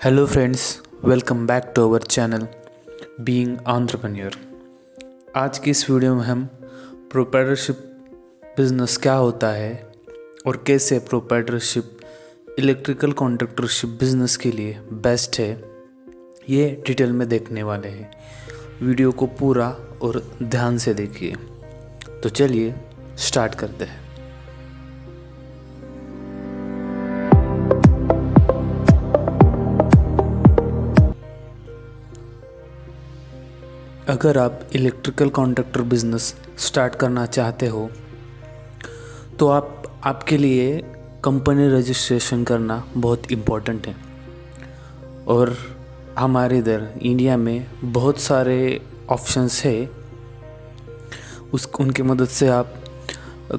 Hello friends, welcome back to our channel being entrepreneur. आज की इस वीडियो में हम प्रोप्राइटरशिप बिजनेस क्या होता है और कैसे प्रोप्राइटरशिप इलेक्ट्रिकल कॉन्ट्रैक्टरशिप बिजनेस के लिए बेस्ट है, ये डिटेल में देखने वाले हैं। वीडियो को पूरा और ध्यान से देखिए। तो चलिए स्टार्ट करते हैं। अगर आप इलेक्ट्रिकल कॉन्ट्रैक्टर बिजनेस स्टार्ट करना चाहते हो तो आपके लिए कंपनी रजिस्ट्रेशन करना बहुत इम्पोर्टेंट है। और हमारे इधर इंडिया में बहुत सारे ऑप्शंस है, उनकी मदद से आप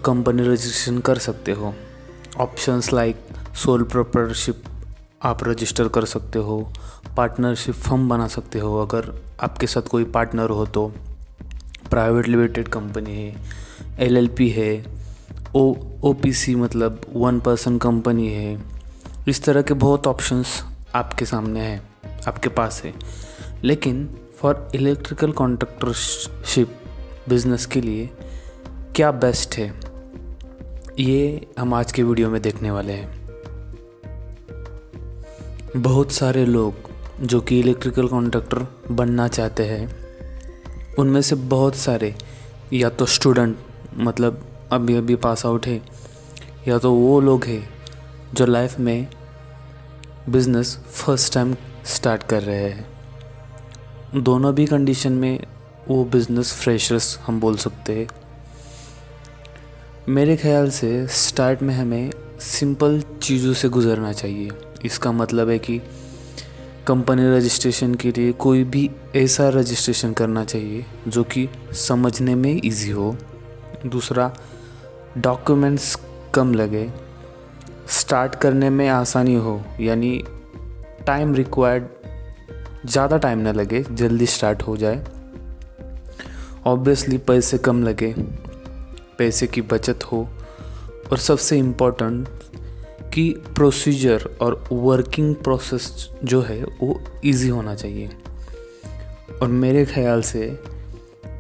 कंपनी रजिस्ट्रेशन कर सकते हो। ऑप्शंस लाइक सोल प्रोप्राइटरशिप आप रजिस्टर कर सकते हो, पार्टनरशिप फर्म बना सकते हो अगर आपके साथ कोई पार्टनर हो तो, प्राइवेट लिमिटेड कंपनी है, एलएलपी है, ओपीसी मतलब वन पर्सन कंपनी है। इस तरह के बहुत ऑप्शंस आपके सामने हैं, आपके पास है। लेकिन फॉर इलेक्ट्रिकल कॉन्ट्रैक्टरशिप बिजनेस के लिए क्या बेस्ट है, ये हम आज के वीडियो में देखने वाले हैं। बहुत सारे लोग जो कि इलेक्ट्रिकल कॉन्ट्रैक्टर बनना चाहते हैं, उनमें से बहुत सारे या तो स्टूडेंट मतलब अभी अभी पास आउट है, या तो वो लोग हैं जो लाइफ में बिजनेस फर्स्ट टाइम स्टार्ट कर रहे हैं। दोनों भी कंडीशन में वो बिजनेस फ्रेशर्स हम बोल सकते हैं। मेरे ख्याल से स्टार्ट में हमें सिंपल चीज़ों से गुजरना चाहिए। इसका मतलब है कि कंपनी रजिस्ट्रेशन के लिए कोई भी ऐसा रजिस्ट्रेशन करना चाहिए जो कि समझने में इजी हो। दूसरा, डॉक्यूमेंट्स कम लगे, स्टार्ट करने में आसानी हो, यानी टाइम रिक्वायर्ड ज़्यादा टाइम ना लगे, जल्दी स्टार्ट हो जाए। ऑब्वियसली पैसे कम लगे, पैसे की बचत हो, और सबसे इम्पोर्टेंट कि प्रोसीजर और वर्किंग प्रोसेस जो है वो इजी होना चाहिए। और मेरे ख्याल से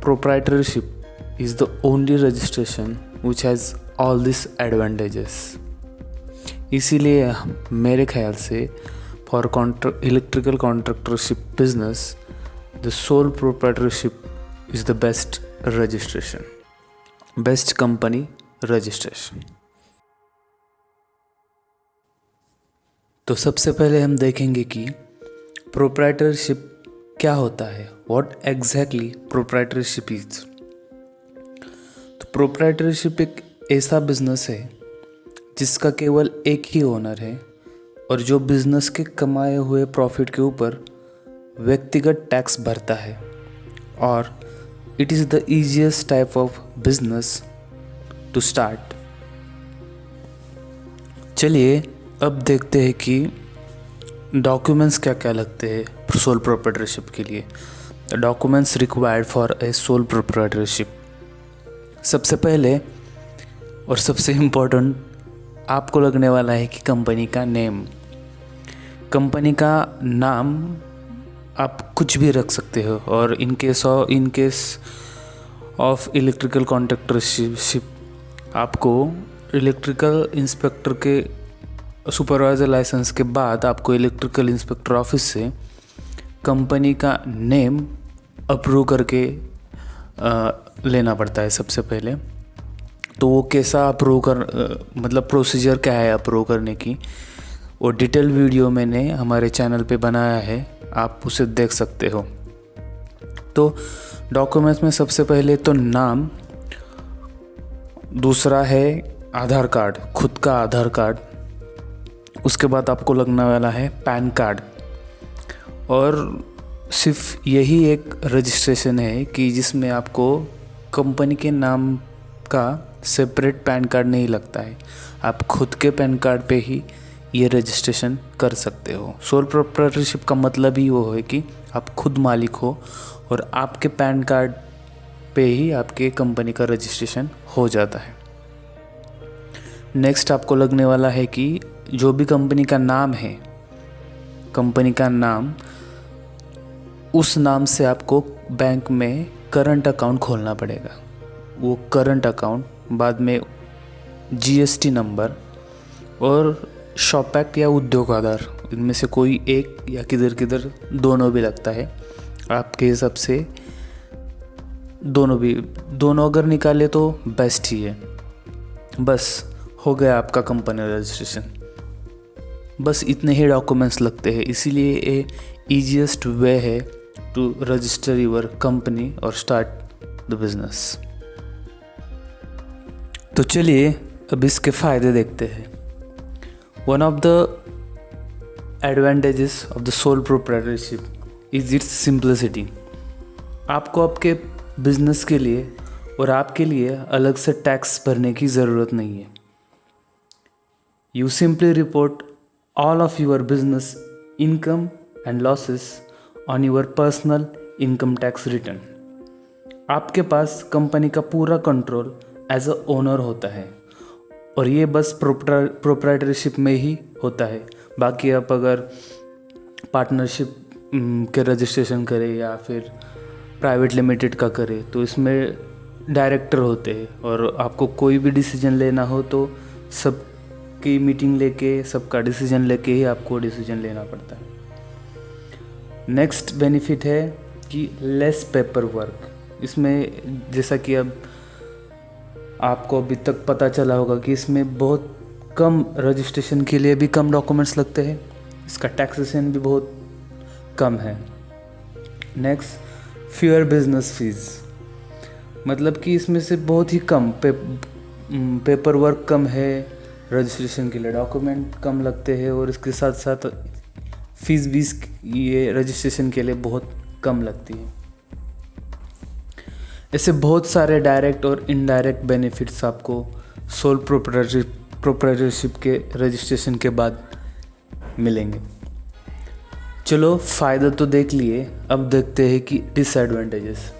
proprietorship is the only registration which has all this advantages. इसीलिए मेरे ख्याल से for electrical contractorship business the sole proprietorship is the best registration, best company registration. तो सबसे पहले हम देखेंगे कि प्रोप्राइटरशिप क्या होता है, व्हाट एग्जैक्टली प्रोप्राइटरशिप इज। तो प्रोप्राइटरशिप एक ऐसा बिजनेस है जिसका केवल एक ही ओनर है और जो बिजनेस के कमाए हुए प्रॉफिट के ऊपर व्यक्तिगत टैक्स भरता है। और it is the easiest type of business to start. चलिए अब देखते हैं कि डॉक्यूमेंट्स क्या क्या लगते हैं सोल प्रोप्राइटरशिप के लिए। The documents required for a sole proprietorship. सबसे पहले और सबसे इम्पोर्टेंट आपको लगने वाला है कि कंपनी का नेम। कंपनी का नाम आप कुछ भी रख सकते हो, और in case of electrical contractorship आपको इलेक्ट्रिकल इंस्पेक्टर के सुपरवाइज़र लाइसेंस के बाद आपको इलेक्ट्रिकल इंस्पेक्टर ऑफिस से कंपनी का नेम अप्रूव करके लेना पड़ता है सबसे पहले। तो वो कैसा अप्रूव मतलब प्रोसीजर क्या है अप्रूव करने की, वो डिटेल वीडियो मैंने हमारे चैनल पे बनाया है, आप उसे देख सकते हो। तो डॉक्यूमेंट्स में सबसे पहले तो नाम, दूसरा है आधार कार्ड, खुद का आधार कार्ड, उसके बाद आपको लगने वाला है पैन कार्ड। और सिर्फ यही एक रजिस्ट्रेशन है कि जिसमें आपको कंपनी के नाम का सेपरेट पैन कार्ड नहीं लगता है, आप खुद के पैन कार्ड पे ही ये रजिस्ट्रेशन कर सकते हो। सोल प्रोप्राइटरशिप का मतलब ही वो है कि आप खुद मालिक हो और आपके पैन कार्ड पे ही आपके कंपनी का रजिस्ट्रेशन हो जाता है। नेक्स्ट आपको लगने वाला है कि जो भी कंपनी का नाम है कंपनी का नाम, उस नाम से आपको बैंक में करंट अकाउंट खोलना पड़ेगा। वो करंट अकाउंट बाद में जीएसटी नंबर और शॉप एक्ट या उद्योग आधार, इनमें से कोई एक या किधर किधर दोनों भी लगता है। आपके हिसाब से दोनों अगर निकाले तो बेस्ट ही है। बस हो गया आपका कंपनी रजिस्ट्रेशन। बस इतने ही डॉक्यूमेंट्स लगते हैं, इसीलिए ये ईजीएस्ट वे है टू रजिस्टर योर कंपनी और स्टार्ट द बिजनेस। तो चलिए अब इसके फ़ायदे देखते हैं। One of the advantages of the sole proprietorship is it's simplicity. आपको आपके बिजनेस के लिए और आपके लिए अलग से टैक्स भरने की ज़रूरत नहीं है। You simply report all of your business income and losses on your personal income tax return. आपके पास कंपनी का पूरा कंट्रोल एज अ ओनर होता है और ये बस प्रोप्राइटरशिप में ही होता है। बाकी आप अगर पार्टनरशिप के रजिस्ट्रेशन करें या फिर प्राइवेट लिमिटेड का करें तो इसमें डायरेक्टर होते हैं और आपको कोई भी डिसीजन लेना हो तो सबकी मीटिंग लेके, सबका डिसीजन लेके ही आपको डिसीजन लेना पड़ता है। नेक्स्ट बेनिफिट है कि लेस पेपर वर्क। इसमें जैसा कि अब आपको अभी तक पता चला होगा कि इसमें बहुत कम रजिस्ट्रेशन के लिए भी कम डॉक्यूमेंट्स लगते हैं, इसका टैक्सेशन भी बहुत कम है। नेक्स्ट, फ्यूअर बिजनेस फीस, मतलब कि इसमें से बहुत ही कम पेपर वर्क कम है, रजिस्ट्रेशन के लिए डॉक्यूमेंट कम लगते हैं और इसके साथ साथ फीस भी ये रजिस्ट्रेशन के लिए बहुत कम लगती है। ऐसे बहुत सारे डायरेक्ट और इनडायरेक्ट बेनिफिट्स आपको सोल प्रोप्राइटरशिप के रजिस्ट्रेशन के बाद मिलेंगे। चलो फ़ायदा तो देख लिए, अब देखते हैं कि डिसएडवांटेजेस।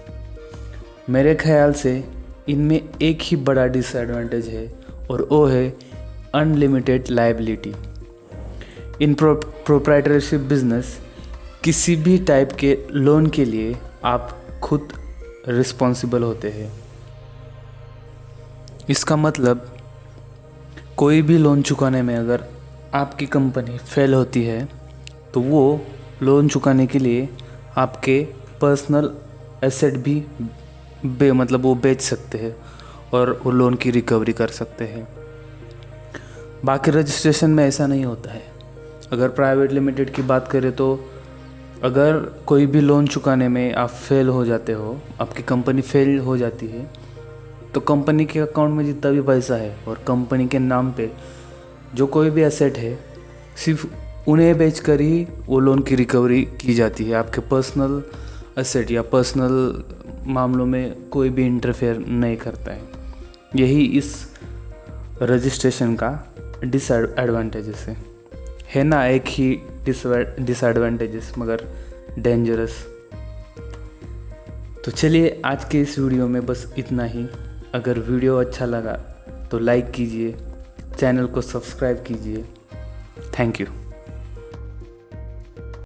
मेरे ख्याल से इनमें एक ही बड़ा डिसएडवांटेज है और वो है अनलिमिटेड लायबिलिटी। इन प्रोप्राइटरशिप बिजनेस किसी भी टाइप के लोन के लिए आप खुद रिस्पॉन्सिबल होते हैं। इसका मतलब कोई भी लोन चुकाने में अगर आपकी कंपनी फेल होती है तो वो लोन चुकाने के लिए आपके पर्सनल एसेट भी मतलब वो बेच सकते हैं और वो लोन की रिकवरी कर सकते हैं। बाकी रजिस्ट्रेशन में ऐसा नहीं होता है। अगर प्राइवेट लिमिटेड की बात करें तो अगर कोई भी लोन चुकाने में आप फेल हो जाते हो, आपकी कंपनी फेल हो जाती है, तो कंपनी के अकाउंट में जितना भी पैसा है और कंपनी के नाम पे जो कोई भी एसेट है, सिर्फ उन्हें बेचकर ही वो लोन की रिकवरी की जाती है। आपके पर्सनल एसेट या पर्सनल मामलों में कोई भी इंटरफेयर नहीं करता है। यही इस रजिस्ट्रेशन का डिसएडवांटेजेस है ना, एक ही डिसएडवांटेजेस मगर डेंजरस। तो चलिए आज के इस वीडियो में बस इतना ही। अगर वीडियो अच्छा लगा तो लाइक कीजिए, चैनल को सब्सक्राइब कीजिए। Thank you.